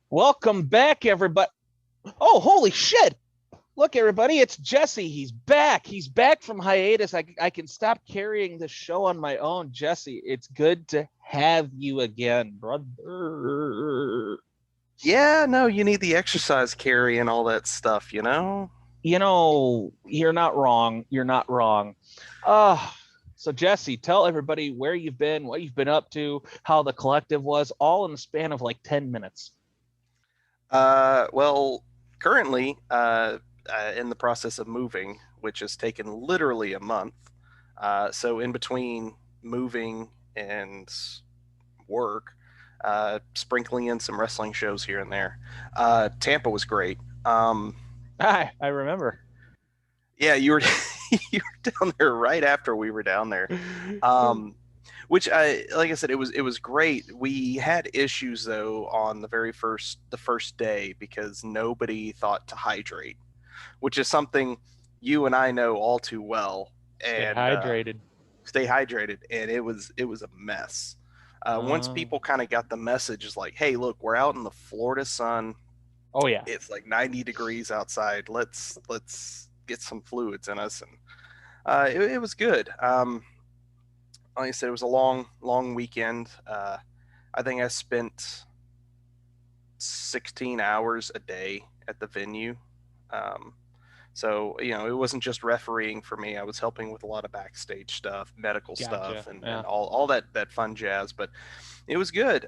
Welcome back, everybody. Oh, holy shit. Look, everybody, it's Jesse. He's back. He's back from hiatus. I can stop carrying the show on my own. Jesse, it's good to have you again, brother. Yeah, no, you need the exercise carry and all that stuff, you know? You're not wrong. You're not wrong. Uh, so, Jesse, tell everybody where you've been, what you've been up to, how the collective was, all in the span of like 10 minutes. Well, currently, in the process of moving, which has taken literally a month. So in between moving and work, sprinkling in some wrestling shows here and there. Tampa was great. I remember. Yeah, you were you were down there right after we were down there. Um, which like I said, it was great. We had issues though on the first day because nobody thought to hydrate, which is something you and I know all too well. Stay And hydrated. stay hydrated, and it was a mess. Once Uh, people kind of got the message, is like, hey, look, we're out in the Florida sun. oh, yeah. It's like 90 degrees outside. Let's get some fluids in us, and it was good. Like I said, it was a long weekend. I think I spent 16 hours a day at the venue. Um, so it wasn't just refereeing for me. I was helping with a lot of backstage stuff, medical Gotcha. stuff, and, Yeah. and all that fun jazz. But it was good.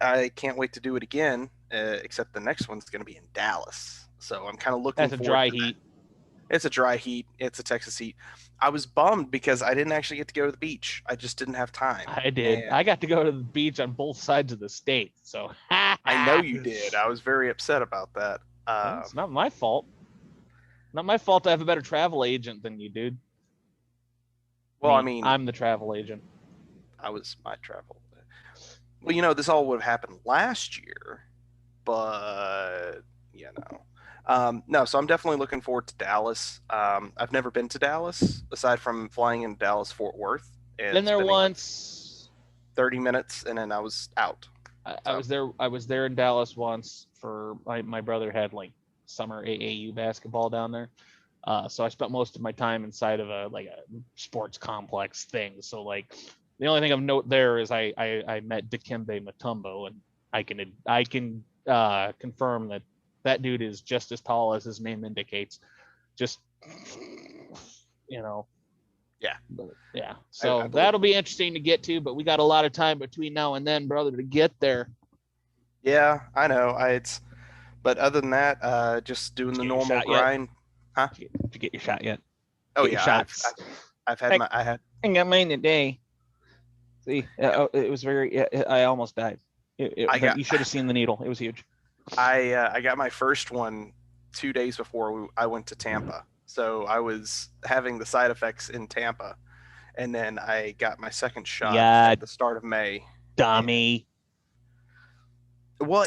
I can't wait to do it again. Except the next one's going to be in Dallas. So I'm kind of looking That's a forward dry to that. heat. It's a dry heat. It's a Texas heat. I was bummed because I didn't actually get to go to the beach. I just didn't have time. I did. And I got to go to the beach on both sides of the state. So I know you did. I was very upset about that. it's not my fault. Not my fault I have a better travel agent than you, dude. Well, I Me. mean, I'm the travel agent. I was my travel. Well, this all would have happened last year, but you know. No, so I'm definitely looking forward to Dallas. I've never been to Dallas aside from flying in Dallas Fort Worth Been and there spending like once. 30 minutes, and then I was out. I So was there. I was there in Dallas once for my brother had like summer AAU basketball down there. So I spent most of my time inside of a sports complex thing. So like the only thing of note there is I met Dikembe Mutombo, and I can confirm that that dude is just as tall as his name indicates. Just you know, yeah, but yeah. I So believe. that'll be interesting to get to, but we got a lot of time between now and then, brother, to get there. Yeah, I know. But other than that, just doing Did the you get your normal shot yet? grind. Huh? Did you get your shot yet? Oh Get your yeah, I've shots. I've, I've had I, my I had I got mine today. See, yeah it was very. I almost died. I got You should have seen the needle. It was huge. I got my first one 2 days before I went to Tampa. So I was having the side effects in Tampa, and then I got my second shot Yeah, at the start of May. And dummy. well,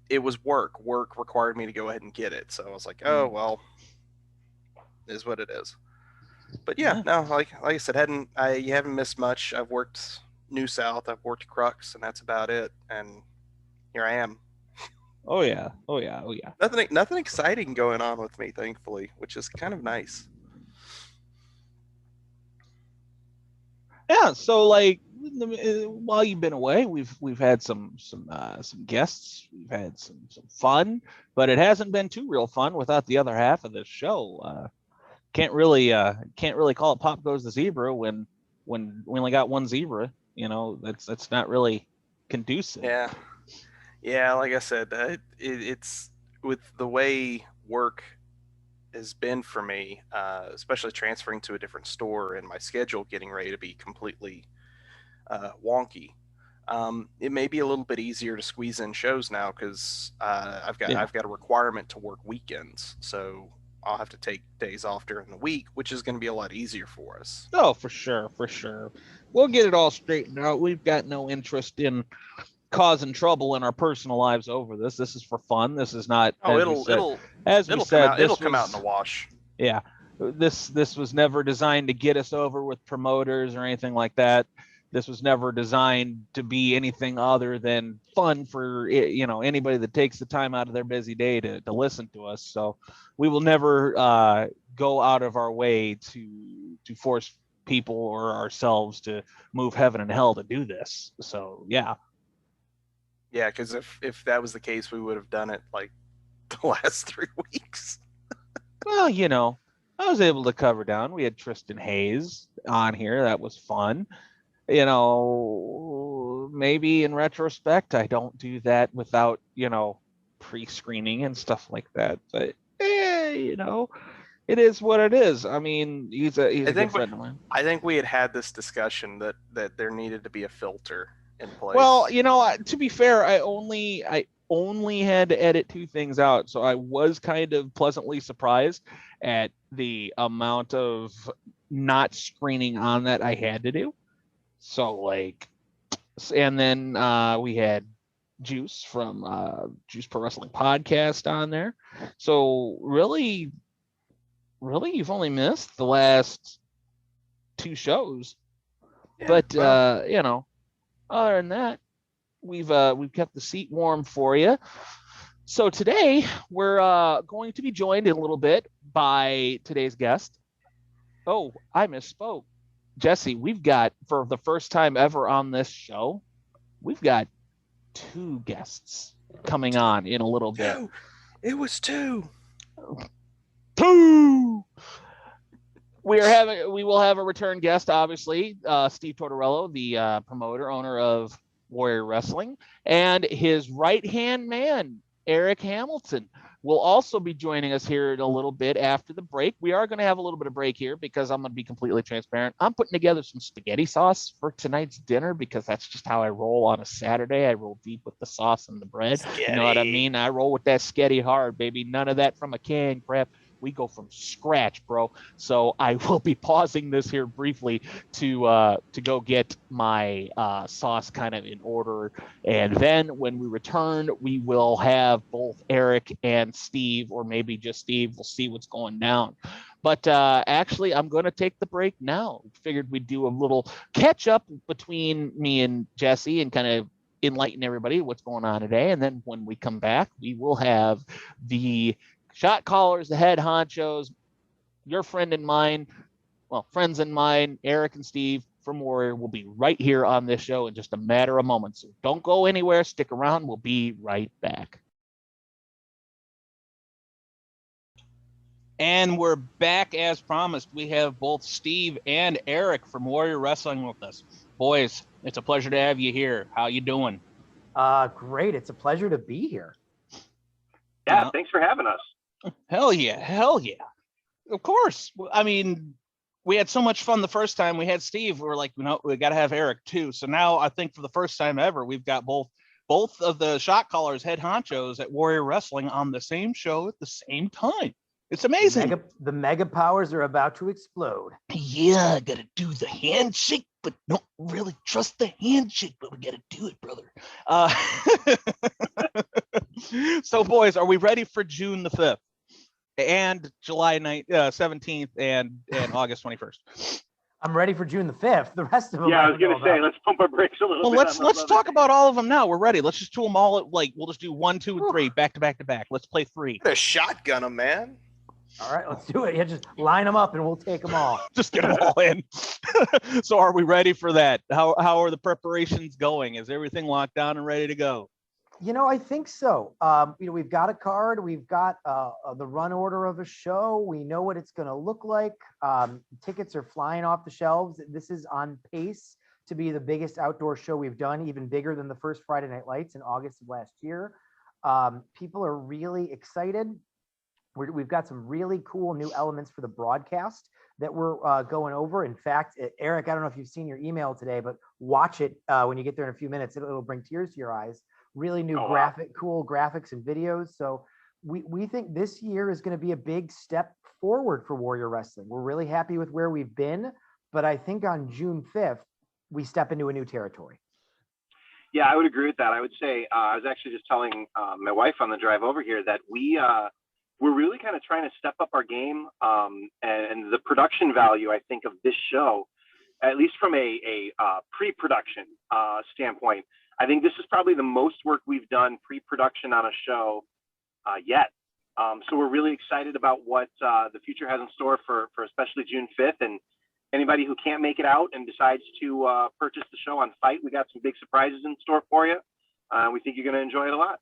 it was work. Work required me to go ahead and get it. So I was like, oh Mm. well, is what it is. But yeah, Yeah. no, like I said, hadn't I? You haven't missed much. I've worked New South. I've worked Crux, and that's about it. And here I am. Oh yeah. Oh yeah. Oh yeah. Nothing exciting going on with me, thankfully, which is kind of nice. Yeah. So like, while you've been away, we've had some guests. We've had some fun, but it hasn't been too real fun without the other half of this show. Can't really call it Pop Goes the Zebra when we only got one zebra. That's not really conducive. Yeah, yeah. Like I said, it's with the way work has been for me, especially transferring to a different store and my schedule getting ready to be completely wonky. It may be a little bit easier to squeeze in shows now because I've got Yeah. I've got a requirement to work weekends, so I'll have to take days off during the week, which is going to be a lot easier for us. Oh, for sure, for sure. We'll get it all straightened out. We've got no interest in causing trouble in our personal lives over this. This is for fun. This is not, Oh, as we it'll come said, out it'll this come out in the was, wash. yeah, this was never designed to get us over with promoters or anything like that. This was never designed to be anything other than fun for anybody that takes the time out of their busy day to listen to us. So we will never go out of our way to force people or ourselves to move heaven and hell to do this. So yeah. Yeah, because if that was the case, we would have done it like the last 3 weeks. Well, I was able to cover down. We had Tristan Hayes on here. That was fun. Maybe in retrospect, I don't do that without, pre-screening and stuff like that. But, it is what it is. I mean, he's a good friend of mine. I think we had this discussion that there needed to be a filter in place. Well, to be fair, I only had to edit 2 things out, so I was kind of pleasantly surprised at the amount of not screening on that I had to do. So and then we had Juice from Juice Pro Wrestling Podcast on there. So really, you've only missed the last 2 shows. Yeah, but other than that, we've kept the seat warm for you. So today we're going to be joined in a little bit by today's guest. Oh, I misspoke. Jesse, we've got, for the first time ever on this show, we've got 2 guests coming on in a little bit. It was 2. 2. We will have a return guest, obviously, Steve Tortorello, the promoter, owner of Warrior Wrestling, and his right-hand man, Eric Hamilton, will also be joining us here in a little bit after the break. We are going to have a little bit of break here because I'm going to be completely transparent. I'm putting together some spaghetti sauce for tonight's dinner because that's just how I roll on a Saturday. I roll deep with the sauce and the bread. Spaghetti. You know what I mean? I roll with that sketty hard, baby. None of that from a can crap. We go from scratch, bro. So I will be pausing this here briefly to go get my sauce kind of in order. And then when we return, we will have both Eric and Steve, or maybe just Steve. We'll see what's going down. But actually, I'm going to take the break now. Figured we'd do a little catch up between me and Jesse and kind of enlighten everybody what's going on today. And then when we come back, we will have the shot callers, the head honchos, your friend and mine, well, friends and mine, Eric and Steve from Warrior will be right here on this show in just a matter of moments. So don't go anywhere. Stick around. We'll be right back. And we're back as promised. We have both Steve and Eric from Warrior Wrestling with us. Boys, it's a pleasure to have you here. How you doing? Great. It's a pleasure to be here. Yeah, thanks for having us. Hell yeah. Of course. I mean, we had so much fun the first time we had Steve. We were like, we got to have Eric too. So now I think for the first time ever, we've got both of the shot callers, head honchos at Warrior Wrestling on the same show at the same time. It's amazing. The mega powers are about to explode. Yeah, I got to do the handshake, but don't really trust the handshake, but we got to do it, brother. So, boys, are we ready for June the 5th and July 17th and August 21st? I'm ready for June the 5th. The rest of them. Yeah, I was going to say, let's pump our brakes a little bit. Let's talk about all of them now. We're ready. Let's just do them all we'll just do 1, 2, and 3 back to back to back. Let's play 3. A shotgun them, man. All right, let's do it. Yeah, just line them up and we'll take them all. Just get them all in. So are we ready for that? How are the preparations going? Is everything locked down and ready to go? I think so. We've got a card. We've got the run order of a show. We know what it's going to look like. Tickets are flying off the shelves. This is on pace to be the biggest outdoor show we've done, even bigger than the first Friday Night Lights in August of last year. People are really excited. We've got some really cool new elements for the broadcast that we're going over. In fact, Eric, I don't know if you've seen your email today, but watch it when you get there in a few minutes. It'll bring tears to your eyes. Really new cool graphics and videos. So we think this year is going to be a big step forward for Warrior Wrestling. We're really happy with where we've been, but I think on June 5th, we step into a new territory. Yeah, I would agree with that. I would say, I was actually just telling my wife on the drive over here that we're really kind of trying to step up our game, and the production value, I think, of this show at least from a pre-production standpoint, I think this is probably the most work we've done pre-production on a show yet. So we're really excited about what the future has in store for especially June 5th. And anybody who can't make it out and decides to purchase the show on Fight, we got some big surprises in store for you. We think you're going to enjoy it a lot.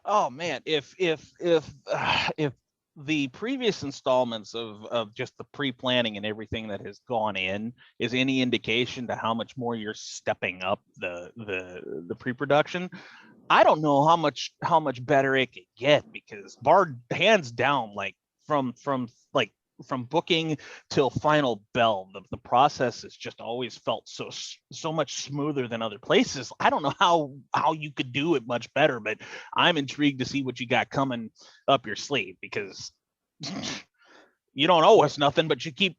Oh man, if the previous installments of just the pre-planning and everything that has gone in is any indication to how much more you're stepping up the pre-production, I don't know how much better it could get, because hands down, like from booking till final bell, the process has just always felt so much smoother than other places. I don't know how you could do it much better, but I'm intrigued to see what you got coming up your sleeve, because you don't owe us nothing, but you keep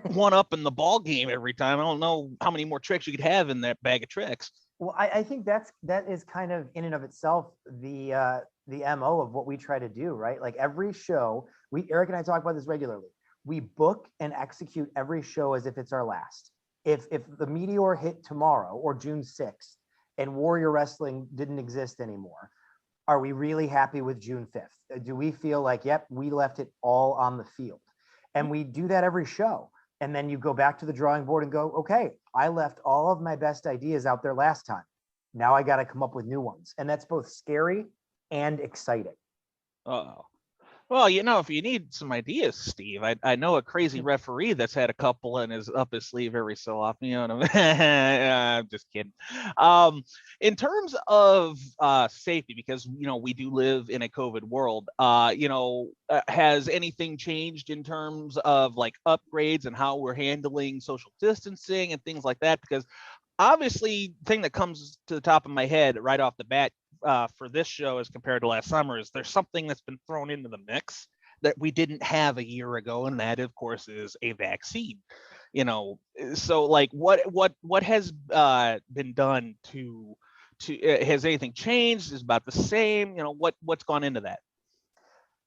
one up in the ball game every time. I don't know how many more tricks you could have in that bag of tricks. Well, I think that is kind of in and of itself the MO of what we try to do, right? Like every show, Eric and I talk about this regularly. We book and execute every show as if it's our last. If the meteor hit tomorrow or June 6th and Warrior Wrestling didn't exist anymore, are we really happy with June 5th? Do we feel like, yep, we left it all on the field? And we do that every show. And then you go back to the drawing board and go, okay, I left all of my best ideas out there last time. Now I got to come up with new ones. And that's both scary and exciting. Oh, well, if you need some ideas, Steve, I know a crazy referee that's had a couple in up his sleeve every so often. You know what I mean? I'm just kidding. In terms of safety, because we do live in a COVID world. Has anything changed in terms of like upgrades and how we're handling social distancing and things like that? Because obviously, the thing that comes to the top of my head right off the bat for this show as compared to last summer is there's something that's been thrown into the mix that we didn't have a year ago, and that of course is a vaccine. So like what has been done to has anything changed? Is about the same? What's gone into that?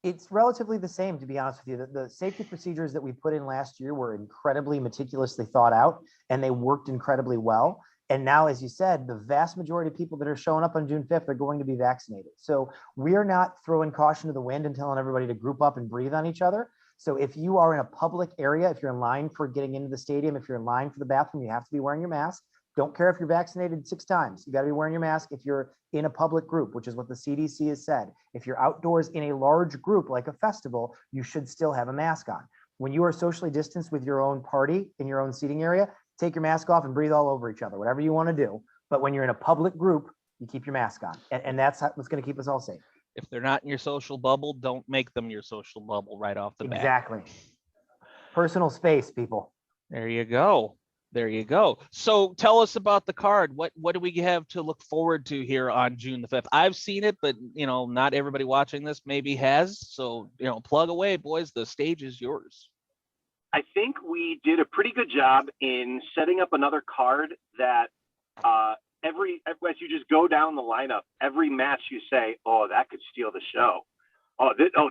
It's relatively the same, to be honest with you. The safety procedures that we put in last year were incredibly meticulously thought out, and they worked incredibly well. And now, as you said, the vast majority of people that are showing up on June 5th are going to be vaccinated. So we're not throwing caution to the wind and telling everybody to group up and breathe on each other. So if you are in a public area, if you're in line for getting into the stadium, if you're in line for the bathroom, you have to be wearing your mask. Don't care if you're vaccinated 6 times. You got to be wearing your mask if you're in a public group, which is what the CDC has said. If you're outdoors in a large group like a festival, you should still have a mask on. When you are socially distanced with your own party in your own seating area, take your mask off and breathe all over each other, whatever you want to do. But when you're in a public group, you keep your mask on. And that's what's going to keep us all safe. If they're not in your social bubble, don't make them your social bubble right off the bat. Exactly. Personal space, people. There you go. So tell us about the card. What do we have to look forward to here on June the 5th? I've seen it, but not everybody watching this maybe has. So, plug away, boys. The stage is yours. I think we did a pretty good job in setting up another card that as you just go down the lineup, every match you say, oh, that could steal the show.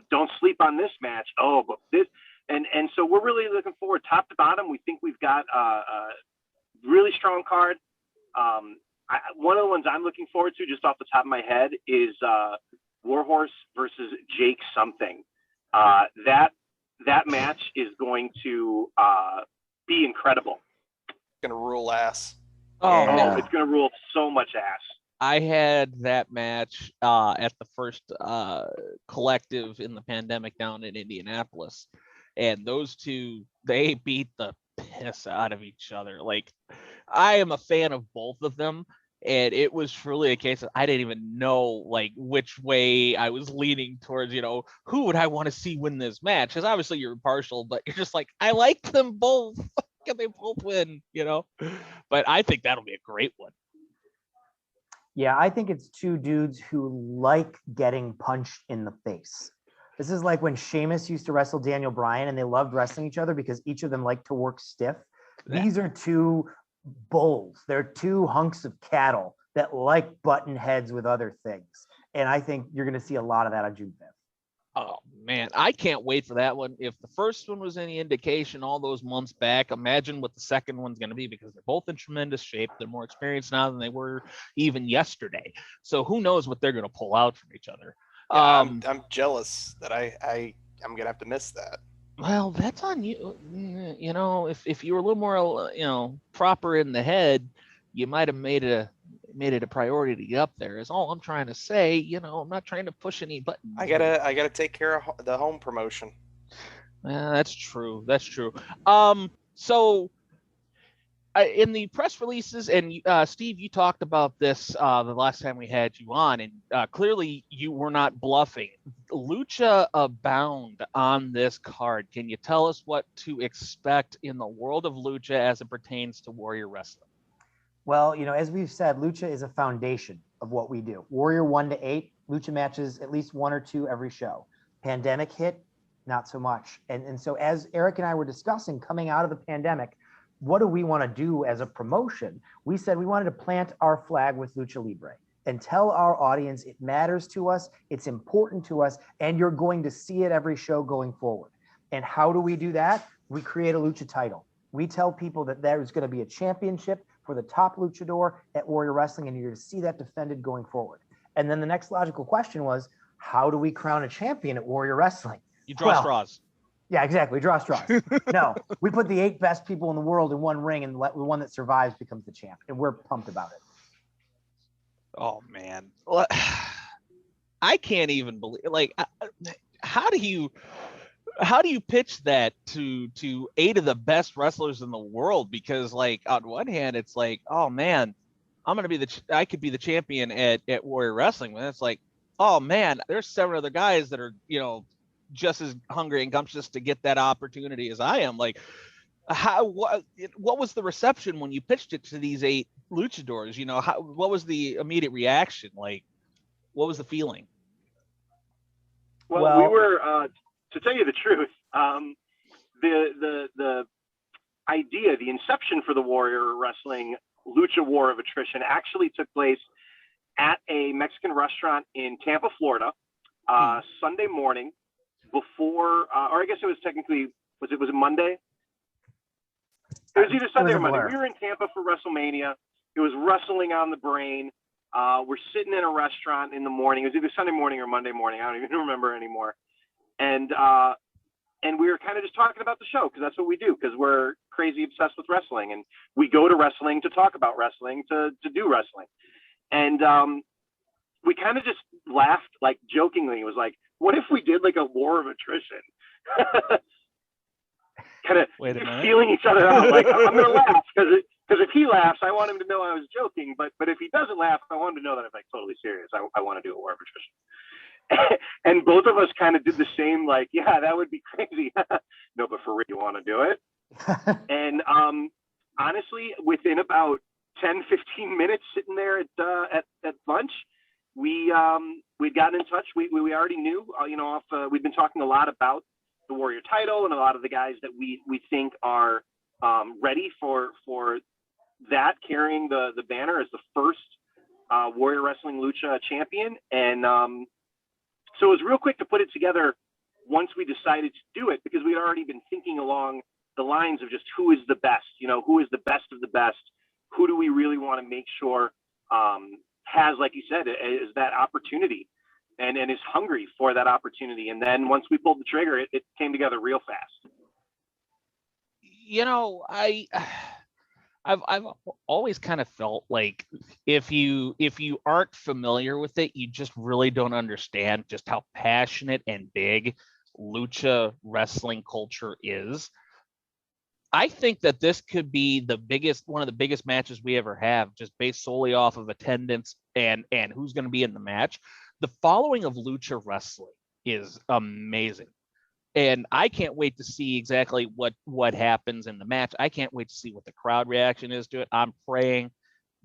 Don't sleep on this match. Oh, but this. And so we're really looking forward, top to bottom. We think we've got a really strong card. One of the ones I'm looking forward to, just off the top of my head, is Warhorse versus Jake something. That match is going to be incredible. It's gonna rule ass. It's gonna rule so much ass. I had that match at the first collective in the pandemic down in Indianapolis. And those two, they beat the piss out of each other. Like, I am a fan of both of them. And it was truly a case of I didn't even know like which way I was leaning towards, who would I want to see win this match? Because obviously you're impartial, but you're just like, I like them both. Can they both win? But I think that'll be a great one. Yeah, I think it's two dudes who like getting punched in the face. This is like when Sheamus used to wrestle Daniel Bryan and they loved wrestling each other because each of them liked to work stiff. These are two bulls. They're two hunks of cattle that like button heads with other things. And I think you're going to see a lot of that on June 5th. Oh man, I can't wait for that one. If the first one was any indication all those months back, imagine what the second one's going to be, because they're both in tremendous shape. They're more experienced now than they were even yesterday. So who knows what they're going to pull out from each other. Yeah, I'm jealous that I'm gonna have to miss that. Well, that's on you. You know, if you were a little more, proper in the head, you might have made it a priority to get up there. Is all I'm trying to say. I'm not trying to push any buttons. I gotta take care of the home promotion. That's true. That's true. So in the press releases, and Steve, you talked about this the last time we had you on, and clearly you were not bluffing. Lucha abound on this card. Can you tell us what to expect in the world of Lucha as it pertains to Warrior Wrestling? Well, as we've said, Lucha is a foundation of what we do. Warrior 1 to 8, Lucha matches at least 1 or 2 every show. Pandemic hit, not so much. And so as Eric and I were discussing coming out of the pandemic, what do we want to do as a promotion? We said we wanted to plant our flag with Lucha Libre and tell our audience it matters to us, it's important to us, and you're going to see it every show going forward. And how do we do that? We create a Lucha title. We tell people that there's going to be a championship for the top luchador at Warrior Wrestling, and you're going to see that defended going forward. And then the next logical question was, how do we crown a champion at Warrior Wrestling? You draw straws. Yeah, exactly. Draw straws. No, we put the 8 best people in the world in one ring, and the one that survives becomes the champ. And we're pumped about it. Oh man, I can't even believe. How do you pitch that to 8 of the best wrestlers in the world? Because on one hand, it's like, oh man, I could be the champion at Warrior Wrestling. When it's like, oh man, there's 7 other guys that are just as hungry and gumptious to get that opportunity as I am. Like, what was the reception when you pitched it to these 8 luchadors? What was the immediate reaction? Like, what was the feeling? Well, we were, to tell you the truth, the idea, the inception for the Warrior Wrestling Lucha War of Attrition actually took place at a Mexican restaurant in Tampa, Florida, Sunday morning before, or I guess it was technically, was it Monday? It was either Sunday or Monday. We were in Tampa for WrestleMania. It was wrestling on the brain. We're sitting in a restaurant in the morning. It was either Sunday morning or Monday morning. I don't even remember anymore. And we were kind of just talking about the show, because that's what we do, because we're crazy obsessed with wrestling, and we go to wrestling to talk about wrestling, to do wrestling. And we kind of just laughed, like jokingly. It was like, what if we did like a war of attrition? Kind of feeling each other out. Like, I'm gonna laugh because if he laughs, I want him to know I was joking. But if he doesn't laugh, I want him to know that I'm like totally serious. I want to do a war of attrition. And both of us kind of did the same. Like, yeah, that would be crazy. No, but for real, you want to do it? And honestly, within about 10, 15 minutes sitting there at lunch, we'd gotten in touch. We already knew, we've been talking a lot about the Warrior title and a lot of the guys that we think are ready for that, carrying the banner as the first Warrior Wrestling Lucha champion. And so it was real quick to put it together once we decided to do it, because we had already been thinking along the lines of just who is the best, who is the best of the best, who do we really want to make sure has, like you said, is that opportunity and is hungry for that opportunity. And then once we pulled the trigger, it came together real fast. I've always kind of felt like if you aren't familiar with it, you just really don't understand just how passionate and big lucha wrestling culture is. I think that this could be one of the biggest matches we ever have, just based solely off of attendance and who's going to be in the match. The following of lucha wrestling is amazing. And I can't wait to see exactly what happens in the match. I can't wait to see what the crowd reaction is to it. I'm praying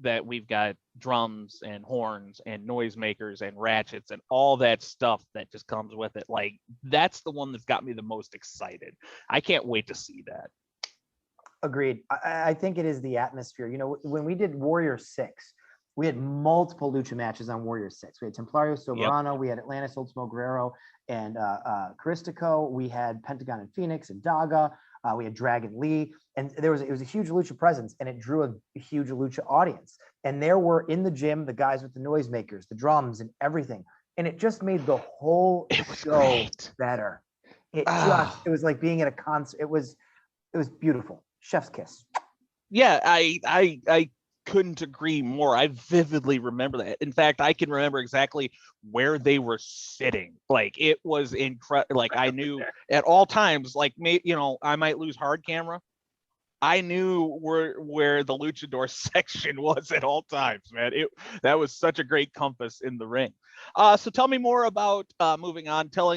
that we've got drums and horns and noisemakers and ratchets and all that stuff that just comes with it. Like, that's the one that's got me the most excited. I can't wait to see that. Agreed. I think it is the atmosphere. When we did Warrior 6, we had multiple lucha matches on Warrior 6. We had Templario Soberano, we had Atlantis Ultimo Guerrero, and Caristico. We had Pentagon and Phoenix and Daga. We had Dragon Lee, and it was a huge lucha presence, and it drew a huge lucha audience. And there were in the gym the guys with the noisemakers, the drums, and everything, and it just made the whole show better. It was like being at a concert. It was beautiful. Chef's kiss. Yeah, I couldn't agree more. I vividly remember that. In fact, I can remember exactly where they were sitting. Like, it was incredible. Like, I knew at all times, like, I might lose hard camera. I knew where the luchador section was at all times, man. That was such a great compass in the ring. So tell me more about moving on. Tell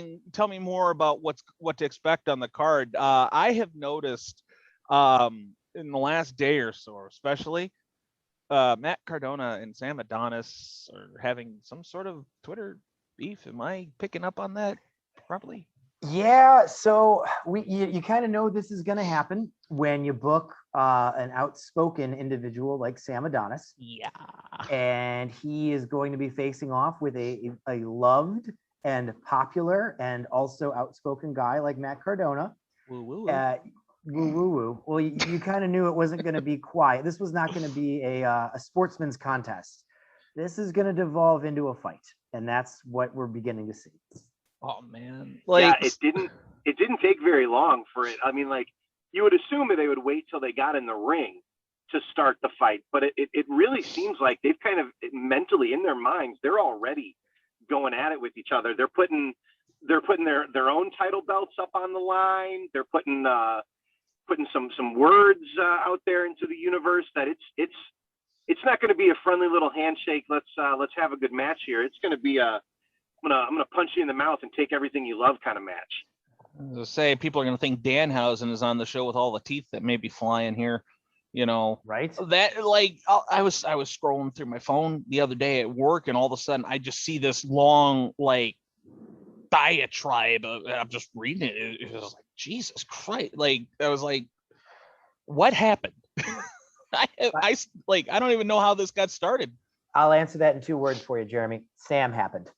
me more about what to expect on the card. I have noticed in the last day or so, especially, Matt Cardona and Sam Adonis are having some sort of Twitter beef. Am I picking up on that properly? Yeah, so you kind of know this is going to happen when you book an outspoken individual like Sam Adonis. Yeah. And he is going to be facing off with a loved and popular and also outspoken guy like Matt Cardona. Woo, woo, woo. Woo, woo, woo. Well, you kind of knew it wasn't going to be quiet. This was not going to be a sportsman's contest. This is going to devolve into a fight, and that's what we're beginning to see. Oh man! It didn't take very long for it. I mean, like, you would assume that they would wait till they got in the ring to start the fight, but it really seems like they've kind of mentally in their minds, they're already going at it with each other. They're putting their own title belts up on the line. They're putting some words out there into the universe that it's not going to be a friendly little handshake. Let's have a good match here. It's going to be I'm gonna punch you in the mouth and take everything you love kind of match. To say, people are gonna think Danhausen is on the show with all the teeth that may be flying here, right? That, like, I was scrolling through my phone the other day at work, and all of a sudden I just see this long, like, diatribe. I'm just reading it. It was like, Jesus Christ! Like, I was like, what happened? I don't even know how this got started. I'll answer that in 2 words for you, Jeremy. Sam happened.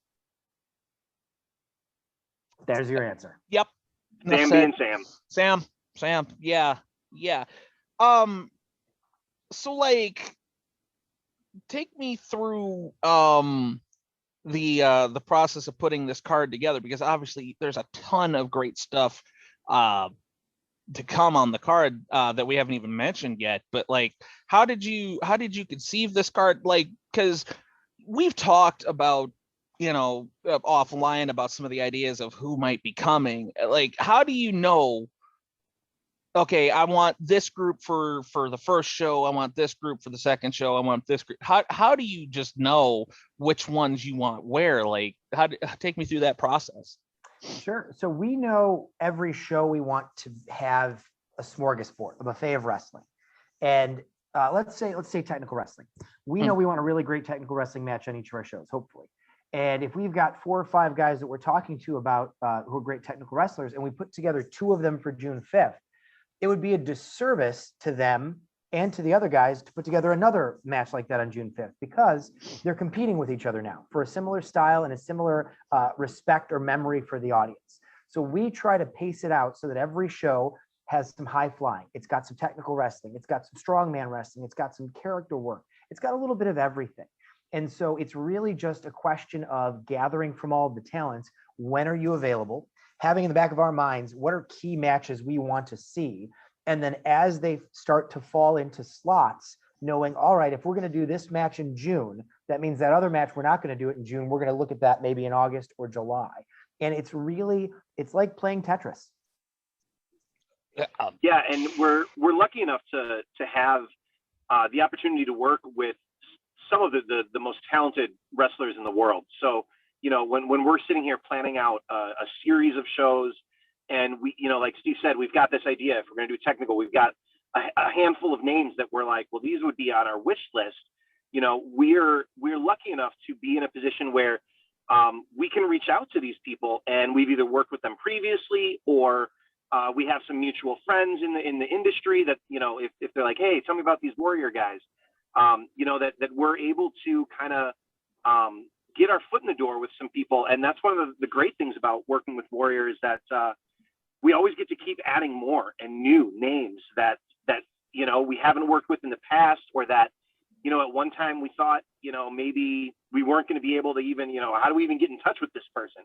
There's your answer. Yep. Sam being Sam. Sam. Yeah. So, like, take me through the process of putting this card together, because obviously there's a ton of great stuff to come on the card that we haven't even mentioned yet. But, like, how did you conceive this card? Like, because we've talked about, offline about some of the ideas of who might be coming. Like, how do you know, okay, I want this group for the first show, I want this group for the second show, I want this group? How do you just know which ones you want where? Like, take me through that process. Sure. So we know every show we want to have a smorgasbord, a buffet of wrestling. And let's say technical wrestling. We know we want a really great technical wrestling match on each of our shows, hopefully. And if we've got 4 or 5 guys that we're talking to about who are great technical wrestlers, and we put together 2 of them for June 5th, it would be a disservice to them and to the other guys to put together another match like that on June 5th, because they're competing with each other now for a similar style and a similar respect or memory for the audience. So we try to pace it out so that every show has some high flying. It's got some technical wrestling. It's got some strongman wrestling. It's got some character work. It's got a little bit of everything. And so it's really just a question of gathering from all of the talents. When are you available? Having in the back of our minds, what are key matches we want to see? And then as they start to fall into slots, knowing, all right, if we're going to do this match in June, that means that other match, we're not going to do it in June. We're going to look at that maybe in August or July. And it's like playing Tetris. Yeah, and we're lucky enough to have the opportunity to work with some of the most talented wrestlers in the world. So, when we're sitting here planning out a series of shows, and we, like Steve said, we've got this idea. If we're going to do technical, we've got a handful of names that we're like, well, these would be on our wish list. We're lucky enough to be in a position where we can reach out to these people, and we've either worked with them previously, or we have some mutual friends in the industry that, if they're like, hey, tell me about these Warrior guys, that we're able to kind of get our foot in the door with some people. And that's one of the great things about working with Warrior is that we always get to keep adding more and new names that we haven't worked with in the past, or that at one time we thought maybe we weren't going to be able to even how do we even get in touch with this person,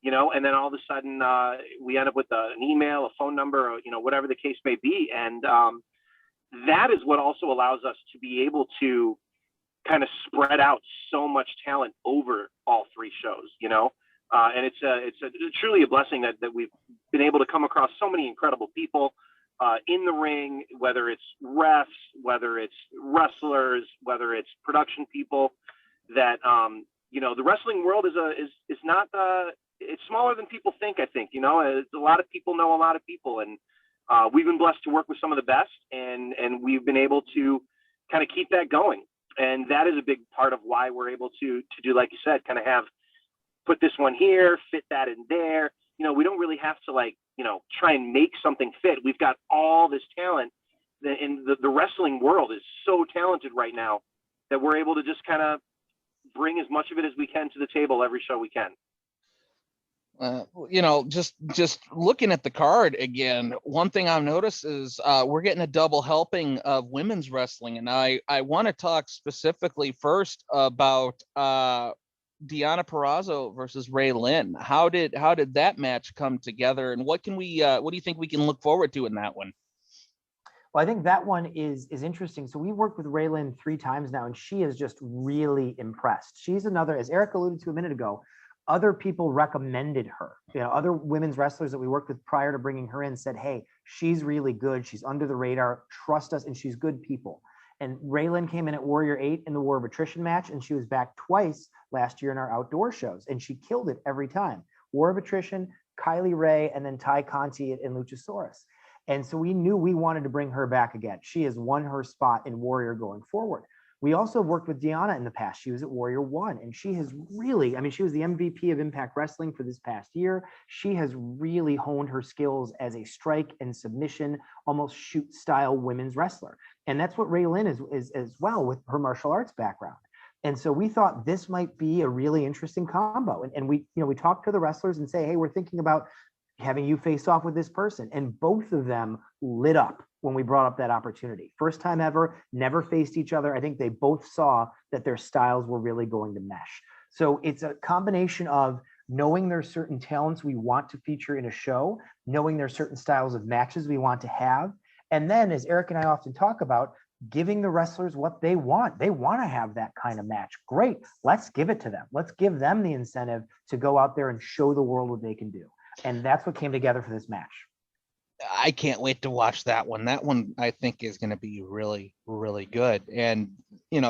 and then all of a sudden we end up with an email, a phone number, or whatever the case may be. And that is what also allows us to be able to kind of spread out so much talent over all three shows, and it's truly a blessing that we've been able to come across so many incredible people in the ring, whether it's refs, whether it's wrestlers, whether it's production people. That the wrestling world is not it's smaller than people think. I think a lot of people know a lot of people, and we've been blessed to work with some of the best, and we've been able to kind of keep that going. And that is a big part of why we're able to do, like you said, kind of put this one here, fit that in there. We don't really have to try and make something fit. We've got all this talent, and the wrestling world is so talented right now that we're able to just kind of bring as much of it as we can to the table every show we can. Just looking at the card again, one thing I've noticed is we're getting a double helping of women's wrestling. And I want to talk specifically first about Deonna Purrazzo versus Ray Lynn. How did that match come together, and what do you think we can look forward to in that one? Well, I think that one is interesting. So we worked with Ray Lynn 3 times now, and she is just really impressed. She's another, as Eric alluded to a minute ago, other people recommended her. Other women's wrestlers that we worked with prior to bringing her in said, hey, she's really good. She's under the radar. Trust us. And she's good people. And Ray Lynn came in at Warrior 8 in the War of Attrition match, and she was back twice last year in our outdoor shows, and she killed it every time. War of Attrition, Kylie Ray, and then Ty Conti in Luchasaurus. And so we knew we wanted to bring her back again. She has won her spot in Warrior going forward. We also worked with Deonna in the past. She was at Warrior 1, and she has really, she was the MVP of Impact Wrestling for this past year. She has really honed her skills as a strike and submission, almost shoot style women's wrestler. And that's what Ray Lynn is as well, with her martial arts background. And so we thought this might be a really interesting combo. And we talked to the wrestlers and say, hey, we're thinking about having you face off with this person. And both of them lit up when we brought up that opportunity. First time ever, never faced each other. I think they both saw that their styles were really going to mesh. So it's a combination of knowing there's certain talents we want to feature in a show, knowing there's certain styles of matches we want to have. And then, as Eric and I often talk about, giving the wrestlers what they want. They want to have that kind of match. Great. Let's give it to them. Let's give them the incentive to go out there and show the world what they can do. And that's what came together for this match. I can't wait to watch that one. That one I think is going to be really, really good. And,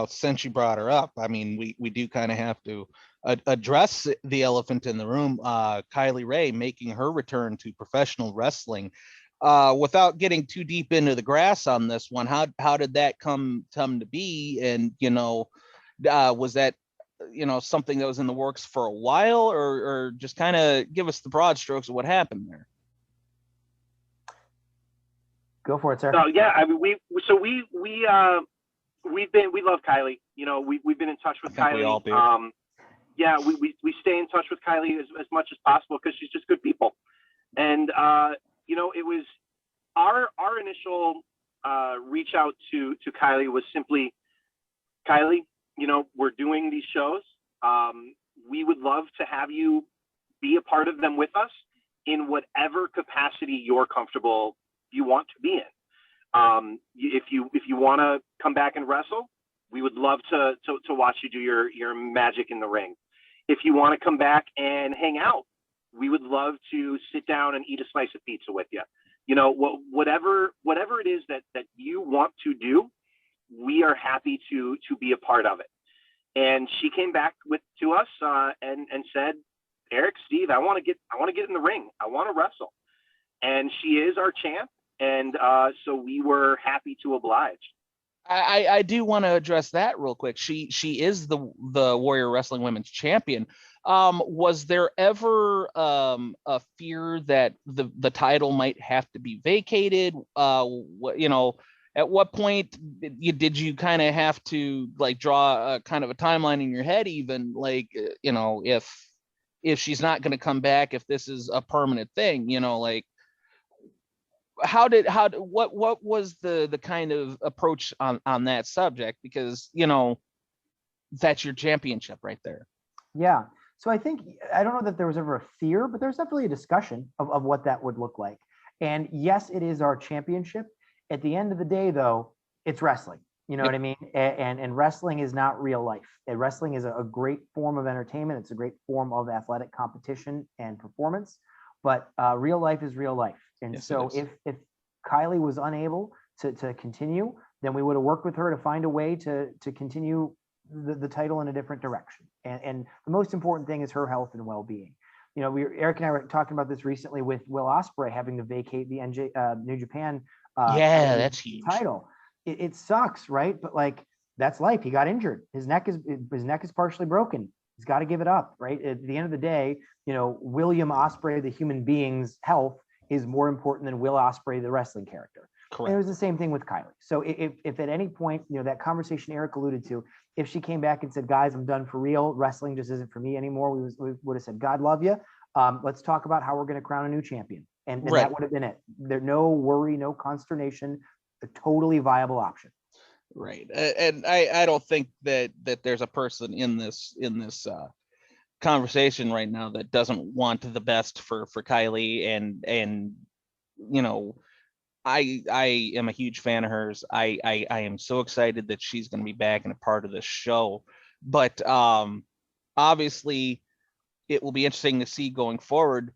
since you brought her up, we do kind of have to address the elephant in the room. Kylie Ray making her return to professional wrestling. Without getting too deep into the grass on this one, how did that come to be? And, was that, something that was in the works for a while, or just kind of give us the broad strokes of what happened there? Go for it, sir. So yeah, we love Kylie. We've been in touch with Kylie. We all do. Yeah, we stay in touch with Kylie as much as possible because she's just good people. And it was our initial reach out to Kylie was simply, Kylie, we're doing these shows. We would love to have you be a part of them with us in whatever capacity you're comfortable you want to be in. If you want to come back and wrestle, we would love to watch you do your magic in the ring. If you want to come back and hang out, we would love to sit down and eat a slice of pizza with you. Whatever it is that you want to do, we are happy to be a part of it. And she came back to us and said, Eric, Steve, I want to get in the ring. I want to wrestle. And she is our champ. And so we were happy to oblige. I do want to address that real quick. She is the Warrior Wrestling Women's Champion. Was there ever a fear that the title might have to be vacated? at what point did you kind of have to like draw a kind of a timeline in your head, even like, you know, if she's not going to come back, if this is a permanent thing, you know, like what was the kind of approach on that subject? Because, you know, that's your championship right there. Yeah. So I think, I don't know that there was ever a fear, but there's definitely a discussion of what that would look like. And yes, it is our championship. At the end of the day, though, it's wrestling. You know what I mean? And wrestling is not real life. And wrestling is a great form of entertainment. It's a great form of athletic competition and performance. But real life is real life. And Yes, so if Kylie was unable to continue, then we would have worked with her to find a way to continue the title in a different direction. And the most important thing is her health and well-being. You know, Eric and I were talking about this recently with Will Ospreay having to vacate the New Japan that's huge. title. It sucks, right? But like, that's life. He got injured. His neck is partially broken. He's got to give it up, right? At the end of the day, you know, William Ospreay, the human being's health is more important than Will Ospreay, the wrestling character. Correct. And it was the same thing with Kylie. So if at any point, you know, that conversation Eric alluded to, if she came back and said, guys, I'm done for real, wrestling just isn't for me anymore, we would have said, God love you. Let's talk about how we're going to crown a new champion. And Right. that would have been it. There, no worry, no consternation, a totally viable option. Right. And I don't think that there's a person in this conversation right now that doesn't want the best for Kylie, and you know, I am a huge fan of hers. I am so excited that she's going to be back and a part of this show. But obviously, it will be interesting to see going forward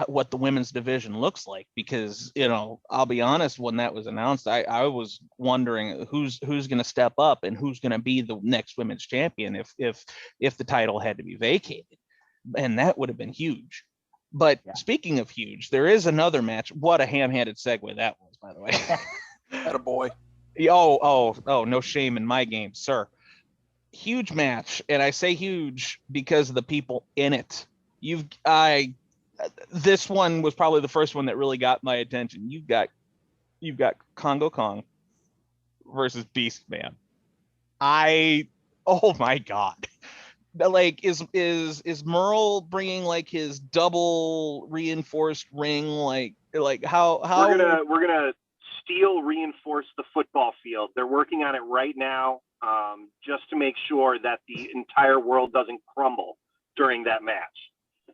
what the women's division looks like, because, you know, I'll be honest, when that was announced, I was wondering who's going to step up and who's going to be the next women's champion if the title had to be vacated, and that would have been huge. But speaking of huge, there is another match. What a ham-handed segue that was, by the way. Attaboy. Oh, no shame in my game, sir. Huge match, and I say huge because of the people in it. This one was probably the first one that really got my attention. You've got Congo Kong versus Beast Man. Oh my God. Like, is Merle bringing like his double reinforced ring? Like how we're gonna steel reinforce the football field. They're working on it right now, just to make sure that the entire world doesn't crumble during that match.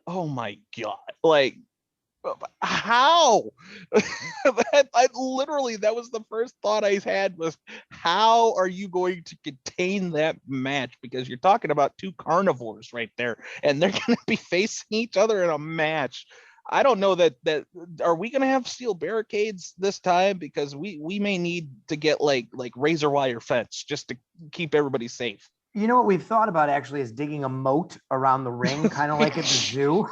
Oh my God! Like, how? That was the first thought I had, was how are you going to contain that match? Because you're talking about two carnivores right there, and they're going to be facing each other in a match. I don't know that are we going to have steel barricades this time? Because we may need to get like razor wire fence just to keep everybody safe. You know what we've thought about actually is digging a moat around the ring, kind of like at the zoo.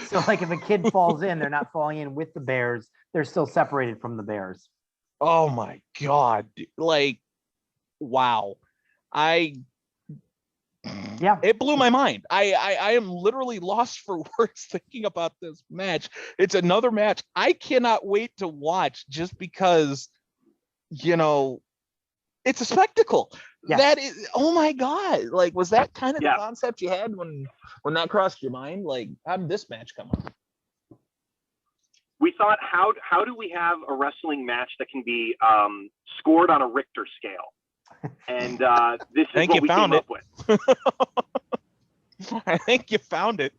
So like if a kid falls in, they're not falling in with the bears. They're still separated from the bears. Oh my God. Like, wow. It blew my mind. I am literally lost for words thinking about this match. It's another match I cannot wait to watch, just because, you know, it's a spectacle. Yeah. That is, oh my God. Like, was that kind of the concept you had when that crossed your mind? Like, how did this match come up? We thought, how do we have a wrestling match that can be scored on a Richter scale? And this is what we came up with. I think you found it.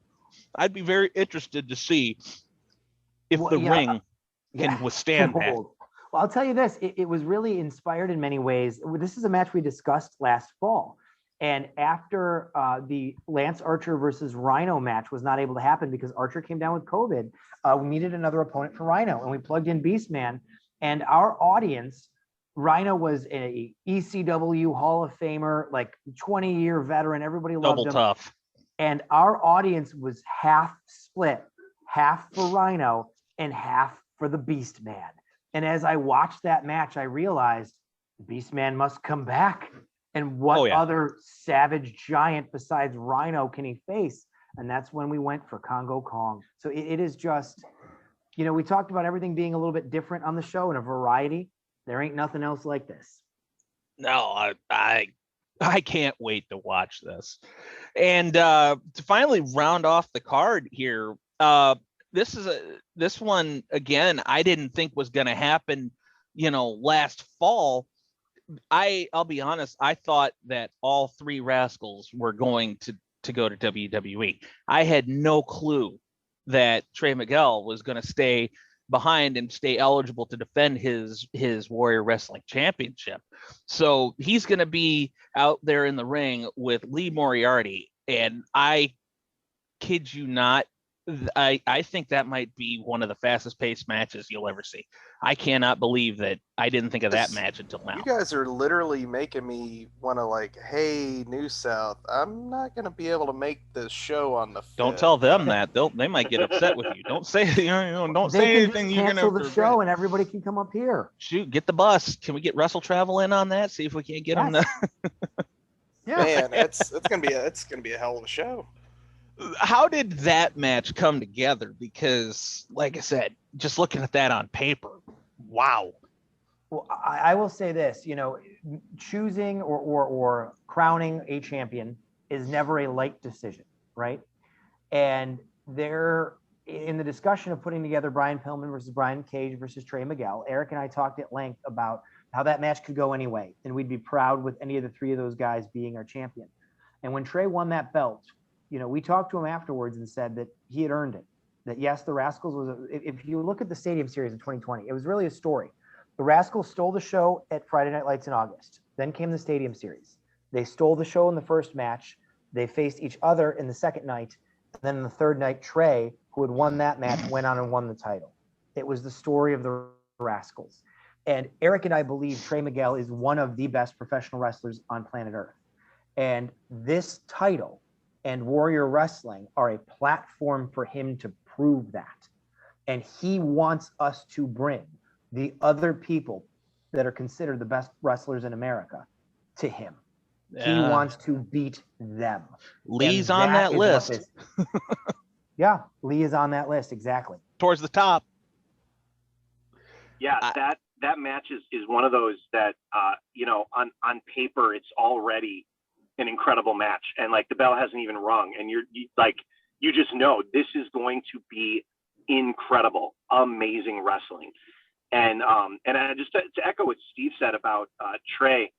I'd be very interested to see if the ring can withstand that. Well, I'll tell you this, it was really inspired in many ways. This is a match we discussed last fall. And after the Lance Archer versus Rhino match was not able to happen because Archer came down with COVID, we needed another opponent for Rhino, and we plugged in Beastman. And our audience, Rhino was a ECW Hall of Famer, like 20-year veteran. Everybody loved him. Double tough. And our audience was half split, half for Rhino and half for the Beastman. And as I watched that match, I realized Beastman must come back. And what other savage giant besides Rhino can he face? And that's when we went for Congo Kong. So it is just, you know, we talked about everything being a little bit different on the show and a variety. There ain't nothing else like this. No, I can't wait to watch this. And to finally round off the card here, this one again I didn't think was going to happen, last fall. I'll be honest, I thought that all three Rascals were going to go to WWE. I had no clue that Trey Miguel was going to stay behind and stay eligible to defend his Warrior Wrestling Championship. So he's going to be out there in the ring with Lee Moriarty, and I kid you not, I think that might be one of the fastest paced matches you'll ever see. I cannot believe that I didn't think of that match until now. You guys are literally making me want to hey, New South, I'm not going to be able to make this show on the 5th. Don't tell them that. They might get upset with you. Don't say don't they say can anything. Just you're cancel gonna the show and everybody can come up here. Shoot, get the bus. Can we get Russell Travel in on that? See if we can't get him. Yeah, man, it's gonna be a hell of a show. How did that match come together? Because, like I said, just looking at that on paper, wow. Well, I will say this, choosing or crowning a champion is never a light decision, right? And in the discussion of putting together Brian Pillman versus Brian Cage versus Trey Miguel, Eric and I talked at length about how that match could go anyway, and we'd be proud with any of the three of those guys being our champion. And when Trey won that belt, we talked to him afterwards and said that he had earned it. That yes, the Rascals if you look at the Stadium Series in 2020, it was really a story. The Rascals stole the show at Friday Night Lights in August. Then came the Stadium Series. They stole the show in the first match. They faced each other in the second night. And then in the third night, Trey, who had won that match, went on and won the title. It was the story of the Rascals. And Eric and I believe Trey Miguel is one of the best professional wrestlers on planet Earth. And this title and Warrior Wrestling are a platform for him to prove that. And he wants us to bring the other people that are considered the best wrestlers in America to him. Yeah. He wants to beat them. Lee's on that list. Yeah, Lee is on that list, exactly. Towards the top. Yeah, that match is one of those that on paper it's already an incredible match, and the bell hasn't even rung, and you just know this is going to be incredible, amazing wrestling. And I just to echo what Steve said about Trey,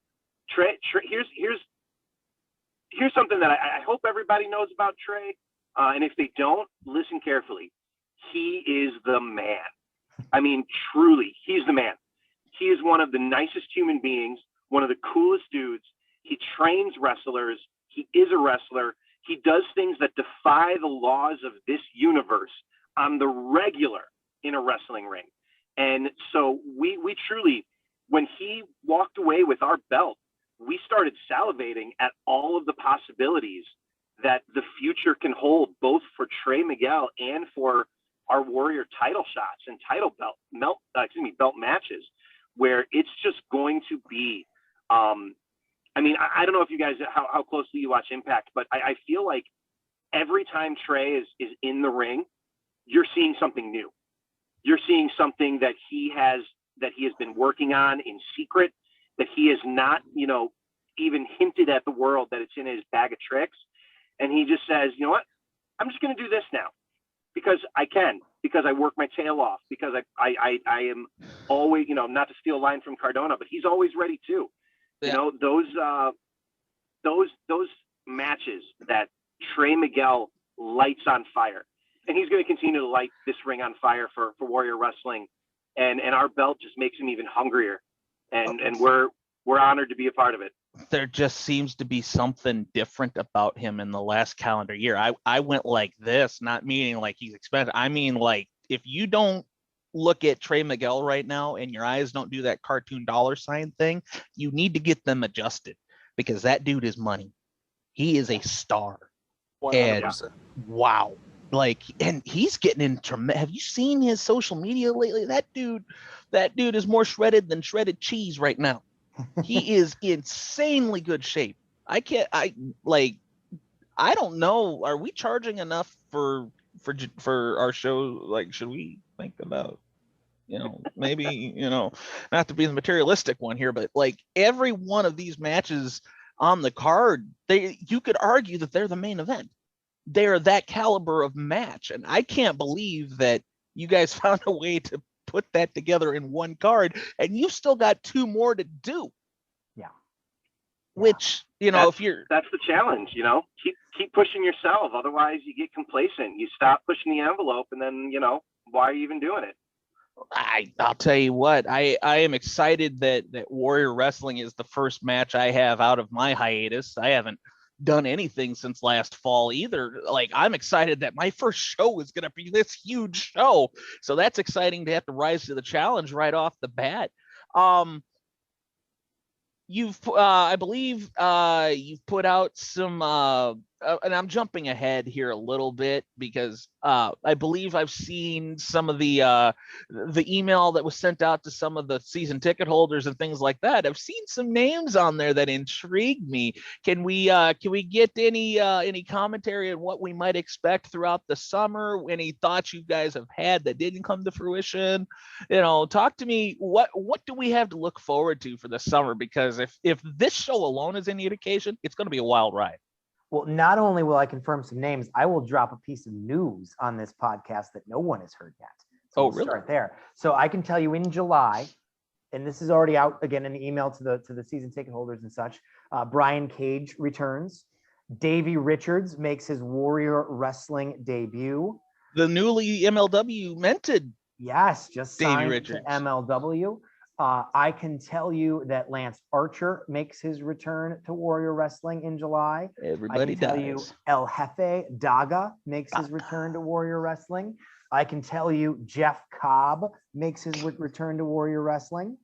here's something that I hope everybody knows about Trey, and if they don't, listen carefully. He is the man. I mean, truly, he's the man. He is one of the nicest human beings, one of the coolest dudes. He trains wrestlers. He is a wrestler. He does things that defy the laws of this universe on the regular in a wrestling ring. And so we truly, when he walked away with our belt, we started salivating at all of the possibilities that the future can hold, both for Trey Miguel and for our Warrior title shots and title belt matches, where it's just going to be, I don't know if you guys, how closely you watch Impact, but I feel like every time Trey is in the ring, you're seeing something new. You're seeing something that he has been working on in secret, that he has not, even hinted at the world that it's in his bag of tricks. And he just says, you know what, I'm just going to do this now because I can, because I work my tail off, because I am always, not to steal a line from Cardona, but he's always ready too. Yeah. Those matches that Trey Miguel lights on fire, and he's going to continue to light this ring on fire for Warrior Wrestling, and our belt just makes him even hungrier, and we're honored to be a part of it. There just seems to be something different about him in the last calendar year. I went like this, not meaning like he's expensive. I mean, like, if you don't look at Trey Miguel right now and your eyes don't do that cartoon dollar sign thing, you need to get them adjusted, because that dude is money. He is a star. 100%. And wow. And he's getting in have you seen his social media lately? That dude is more shredded than shredded cheese right now. He is insanely good shape. I don't know. Are we charging enough for our show? Should we think about maybe, not to be the materialistic one here, but like every one of these matches on the card, you could argue that they're the main event. They're that caliber of match. And I can't believe that you guys found a way to put that together in one card, and you've still got 2 more to do. Yeah. Which, that's, if you're... That's the challenge, keep pushing yourself. Otherwise you get complacent. You stop pushing the envelope, and then, why are you even doing it? I'll tell you what, I am excited that Warrior Wrestling is the first match I have out of my hiatus. I haven't done anything since last fall either. Like, I'm excited that my first show is going to be this huge show. So that's exciting to have to rise to the challenge right off the bat. I believe you've put out some, and I'm jumping ahead here a little bit because I believe I've seen some of the email that was sent out to some of the season ticket holders and things like that. I've seen some names on there that intrigue me. Can we get any commentary on what we might expect throughout the summer? Any thoughts you guys have had that didn't come to fruition? Talk to me. What do we have to look forward to for the summer? Because if this show alone is any indication, it's going to be a wild ride. Well, not only will I confirm some names, I will drop a piece of news on this podcast that no one has heard yet. So we'll really? Start there. So I can tell you in July, and this is already out again in the email to the season ticket holders and such. Brian Cage returns. Davey Richards makes his Warrior Wrestling debut. The newly MLW minted. Yes, just Davey signed Richards. to MLW. I can tell you that Lance Archer makes his return to Warrior Wrestling in July. Everybody does. I can tell you El Jefe Daga makes his return to Warrior Wrestling. I can tell you Jeff Cobb makes his return to Warrior Wrestling.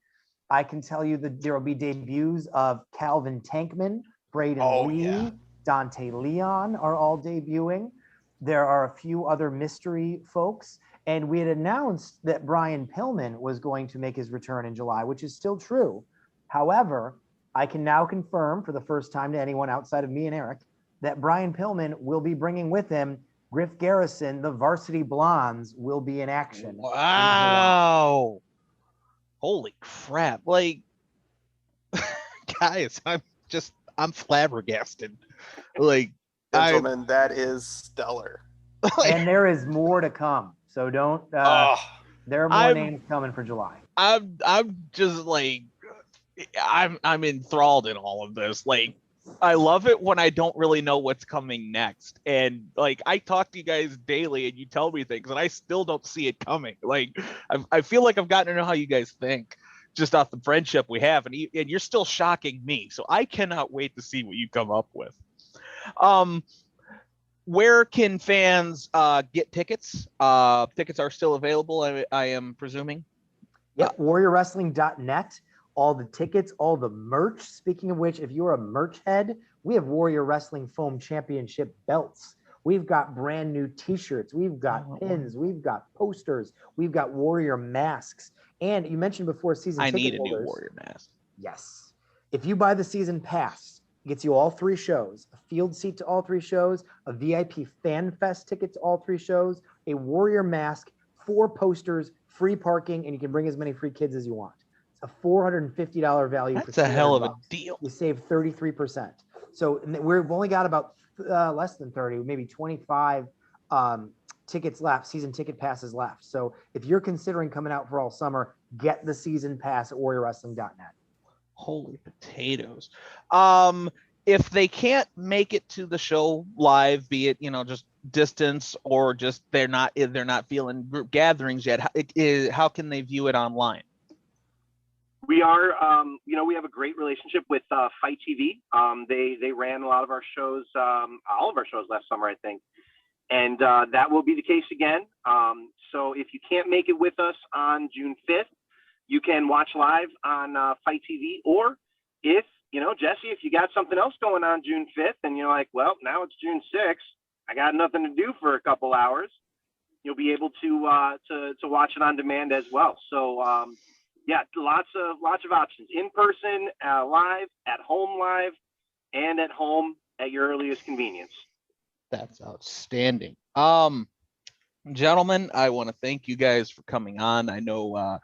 I can tell you that there will be debuts of Calvin Tankman, Braden Lee, Dante Leon are all debuting. There are a few other mystery folks. And we had announced that Brian Pillman was going to make his return in July, which is still true. However, I can now confirm for the first time to anyone outside of me and Eric that Brian Pillman will be bringing with him Griff Garrison. The Varsity Blondes will be in action. Wow. Holy crap. Like, guys, I'm flabbergasted. Like, gentlemen, that is stellar. And there is more to come. So don't. There are more names coming for July. I'm just like, I'm enthralled in all of this. Like, I love it when I don't really know what's coming next. And like, I talk to you guys daily, and you tell me things, and I still don't see it coming. Like, I feel like I've gotten to know how you guys think just off the friendship we have, and you're still shocking me. So I cannot wait to see what you come up with. Where can fans get tickets? Tickets are still available, I am presuming. Yep, warriorwrestling.net. All the tickets, all the merch. Speaking of which, if you're a merch head, we have Warrior Wrestling Foam Championship belts. We've got brand new t-shirts. We've got pins. We've got posters. We've got Warrior masks. And you mentioned before season ticket I need a holders. new Warrior mask. Yes. If you buy the season pass, it gets you all 3 shows, a field seat to all 3 shows, a VIP Fan Fest ticket to all 3 shows, a Warrior mask, 4 posters, free parking, and you can bring as many free kids as you want. It's a $450 value. That's a hell of a deal. You save 33%. So we've only got about less than 30, maybe 25 tickets left, season ticket passes left. So if you're considering coming out for all summer, get the season pass at warriorwrestling.net. Holy potatoes. If they can't make it to the show live, be it, just distance or just they're not feeling group gatherings yet, how can they view it online? We are, we have a great relationship with Fight TV. They ran a lot of our shows, all of our shows last summer, I think. And that will be the case again. So if you can't make it with us on June 5th, you can watch live on Fight TV. Or if, Jesse, if you got something else going on June 5th and you're like, well, now it's June 6th, I got nothing to do for a couple hours, you'll be able to watch it on demand as well. So, yeah, lots of options. In person, live, at home live, and at home at your earliest convenience. That's outstanding. Gentlemen, I want to thank you guys for coming on. I know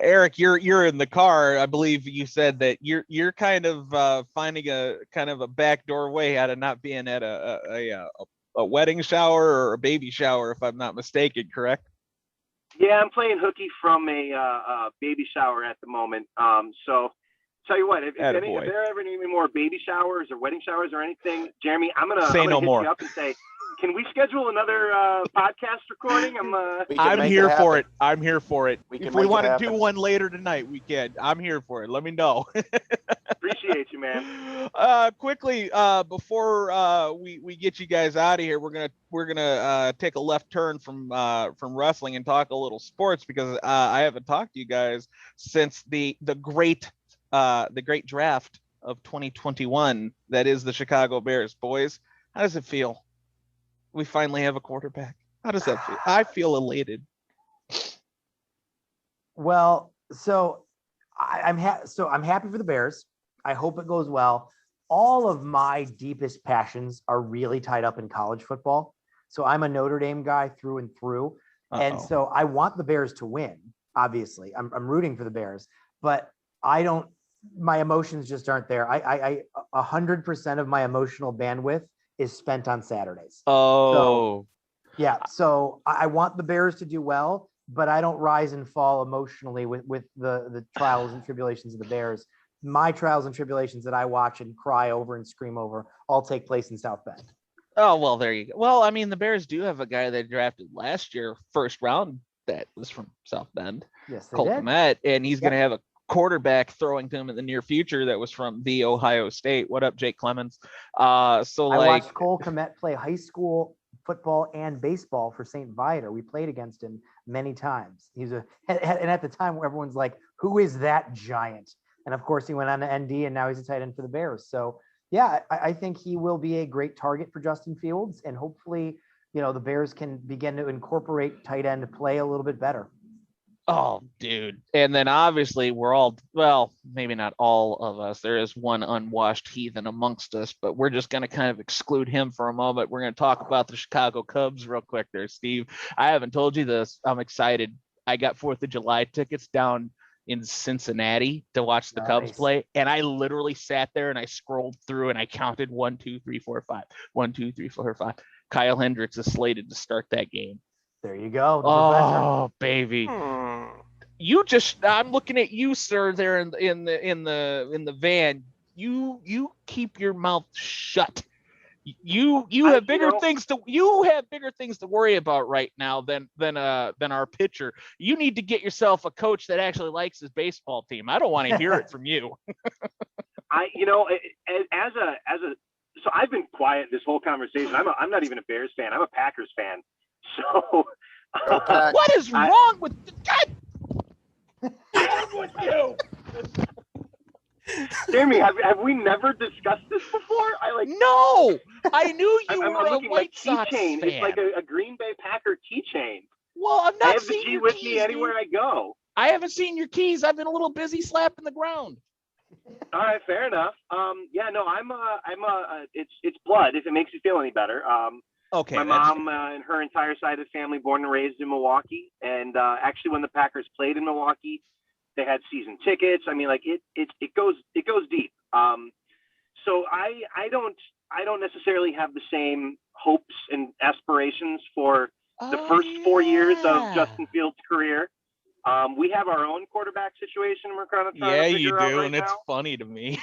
Eric, you're in the car. I believe you said that you're kind of finding a kind of a backdoor way out of not being at a wedding shower or a baby shower, if I'm not mistaken. Correct? Yeah, I'm playing hooky from a baby shower at the moment. So tell you what, if there ever any more baby showers or wedding showers or anything, Jeremy, I'm gonna hit you up and say, can we schedule another podcast recording? I'm here for it. I'm here for it. If we want to do one later tonight, we can. I'm here for it. Let me know. Appreciate you, man. Quickly, before we get you guys out of here, we're gonna take a left turn from wrestling and talk a little sports, because I haven't talked to you guys since the great draft of 2021. That is the Chicago Bears. Boys, how does it feel? We finally have a quarterback. How does that feel? I feel elated. Well, so I'm happy for the Bears. I hope it goes well. All of my deepest passions are really tied up in college football. So I'm a Notre Dame guy through and through. And so I want the Bears to win. Obviously, I'm rooting for the Bears, but my emotions just aren't there. I 100% of my emotional bandwidth is spent on Saturdays. So I want the Bears to do well, but I don't rise and fall emotionally with the trials and tribulations of the Bears. My trials and tribulations that I watch and cry over and scream over all take place in South Bend. Oh, well, there you go. Well, I mean, the Bears do have a guy they drafted last year, first round, that was from South Bend. Yes, they Colt did. Kmet, and he's going to have a quarterback throwing to him in the near future that was from the Ohio State. What up, Jake Clemens? I watched Cole Kmet play high school football and baseball for St. Viator. We played against him many times. And at the time everyone's like, who is that giant? And of course he went on to ND, and now he's a tight end for the Bears. So yeah, I think he will be a great target for Justin Fields, and hopefully, the Bears can begin to incorporate tight end play a little bit better. Oh, dude. And then obviously we're all, well, maybe not all of us. There is one unwashed heathen amongst us, but we're just going to kind of exclude him for a moment. We're going to talk about the Chicago Cubs real quick there, Steve. I haven't told you this. I'm excited. I got 4th of July tickets down in Cincinnati to watch the Cubs play. And I literally sat there and I scrolled through and I counted 1, 2, 3, 4, 5. 1, 2, 3, 4, 5. Kyle Hendricks is slated to start that game. There you go. Oh, baby. I'm looking at you, sir, there in the van. You keep your mouth shut. You have bigger things to worry about right now than our pitcher. You need to get yourself a coach that actually likes his baseball team. I don't want to hear it from you. So I've been quiet this whole conversation. I'm not even a Bears fan. I'm a Packers fan. So what is wrong with with you? Jeremy, have we never discussed this before? No, I knew you I'm were a White Sox fan. fan. It's like a Green Bay Packer keychain. Well, I'm not. I have the G with me anywhere I go. I haven't seen your keys. I've been a little busy slapping the ground. All right, fair enough. It's blood. If it makes you feel any better. Okay. My mom and her entire side of the family born and raised in Milwaukee, and actually when the Packers played in Milwaukee, they had season tickets. I mean, like it goes deep. So I don't necessarily have the same hopes and aspirations for the first 4 years of Justin Fields' career. We have our own quarterback situation we're kind of trying to figure out right and now. It's funny to me.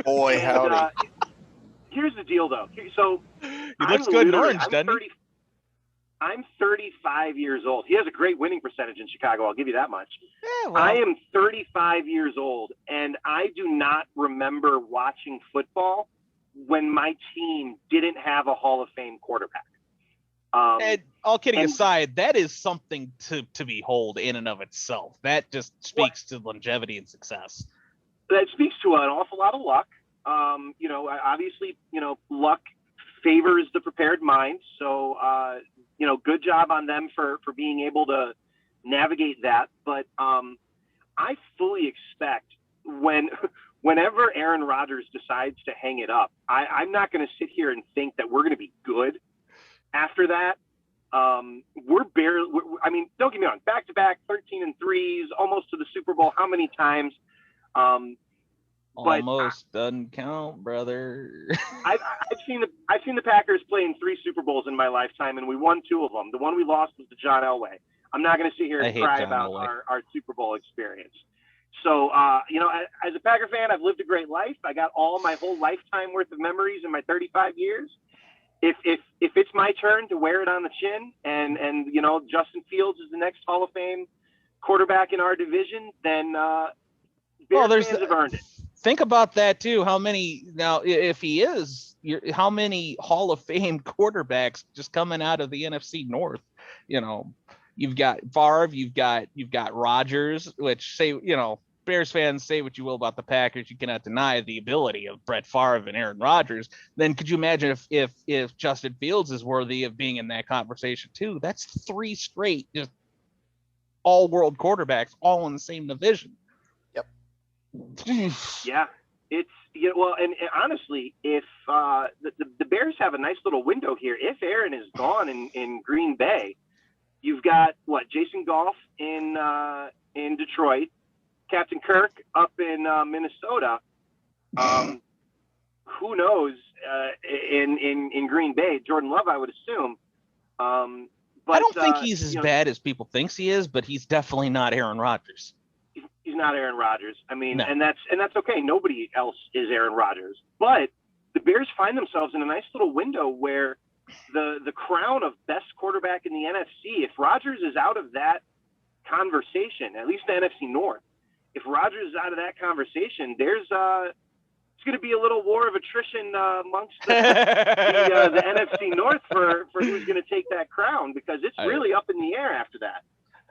Boy, howdy. Here's the deal, though. So he looks good in orange, doesn't he? I'm 35 years old. He has a great winning percentage in Chicago. I'll give you that much. Yeah, well. I am 35 years old, and I do not remember watching football when my team didn't have a Hall of Fame quarterback. And all kidding aside, that is something to behold in and of itself. That just speaks to longevity and success. That speaks to an awful lot of luck. Obviously, luck favors the prepared mind. So, good job on them for being able to navigate that. But I fully expect whenever Aaron Rodgers decides to hang it up, I'm not going to sit here and think that we're going to be good after that. We're barely. I mean, don't get me wrong. Back-to-back 13-3s, almost to the Super Bowl. How many times? Almost doesn't count, brother. I've seen the Packers play in 3 Super Bowls in my lifetime, and we won 2 of them. The one we lost was the John Elway. I'm not going to sit here and cry about our Super Bowl experience. So, as a Packer fan, I've lived a great life. I got all my whole lifetime worth of memories in my 35 years. If it's my turn to wear it on the chin, and Justin Fields is the next Hall of Fame quarterback in our division, then Bears fans have earned it. Think about that too. How many now? If he is, how many Hall of Fame quarterbacks just coming out of the NFC North? You've got Favre, you've got Rodgers, which Bears fans say what you will about the Packers, you cannot deny the ability of Brett Favre and Aaron Rodgers. Then could you imagine if Justin Fields is worthy of being in that conversation too? That's 3 straight just all-world quarterbacks, all in the same division. Yeah, it's and honestly, if the Bears have a nice little window here, if Aaron is gone in Green Bay, you've got Jason Goff in Detroit, Captain Kirk up in Minnesota. Who knows in Green Bay? Jordan Love, I would assume. But I don't think he's as bad as people thinks he is, but he's definitely not Aaron Rodgers. He's not Aaron Rodgers. I mean, no. and that's okay. Nobody else is Aaron Rodgers. But the Bears find themselves in a nice little window where the crown of best quarterback in the NFC, if Rodgers is out of that conversation, at least the NFC North, if Rodgers is out of that conversation, there's it's going to be a little war of attrition amongst the NFC North for who's going to take that crown, because it's really up in the air after that.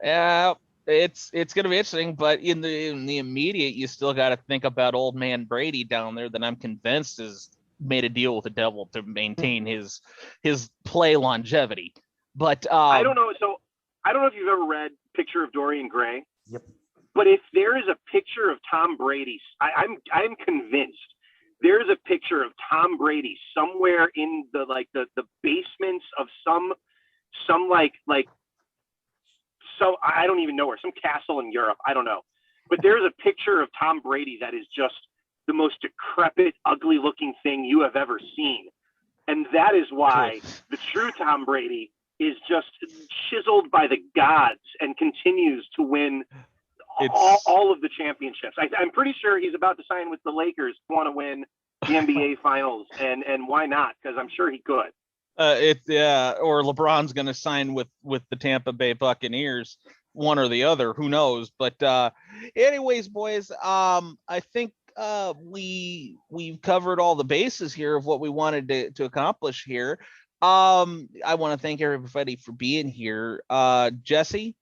Yeah. It's going to be interesting, but in the immediate, you still got to think about old man Brady down there that I'm convinced has made a deal with the devil to maintain his play longevity. But I don't know. So I don't know if you've ever read Picture of Dorian Gray. Yep. But if there is a picture of Tom Brady, I'm convinced there is a picture of Tom Brady somewhere in the basements of some so I don't even know where, some castle in Europe. I don't know. But there's a picture of Tom Brady that is just the most decrepit, ugly looking thing you have ever seen. And that is why the true Tom Brady is just chiseled by the gods and continues to win all of the championships. I'm pretty sure he's about to sign with the Lakers to want to win the NBA Finals. And why not? Because I'm sure he could. Or LeBron's going to sign with the Tampa Bay Buccaneers, one or the other, who knows? But anyways, boys, I think we've covered all the bases here of what we wanted to accomplish here. I want to thank everybody for being here. Jesse,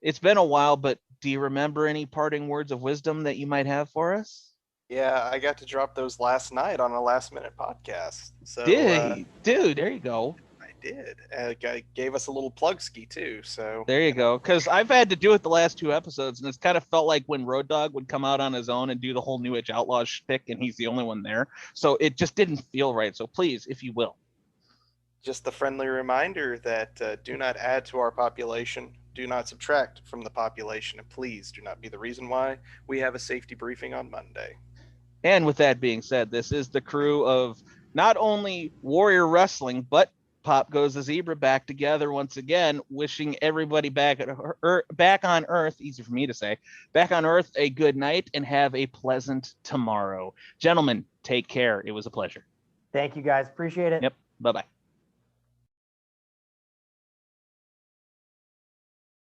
it's been a while, but do you remember any parting words of wisdom that you might have for us? Yeah, I got to drop those last night on a last-minute podcast. So, dude, there you go. I did. I gave us a little plug ski too. So there you go. Because I've had to do it the last 2 episodes, and it's kind of felt like when Road Dogg would come out on his own and do the whole New Age Outlaws shtick, and he's the only one there. So it just didn't feel right. So please, if you will. Just a friendly reminder that do not add to our population. Do not subtract from the population. And please do not be the reason why we have a safety briefing on Monday. And with that being said, this is the crew of not only Warrior Wrestling, but Pop Goes the Zebra back together once again, wishing everybody back on Earth, easy for me to say, back on Earth, a good night and have a pleasant tomorrow. Gentlemen, take care. It was a pleasure. Thank you, guys. Appreciate it. Yep. Bye-bye.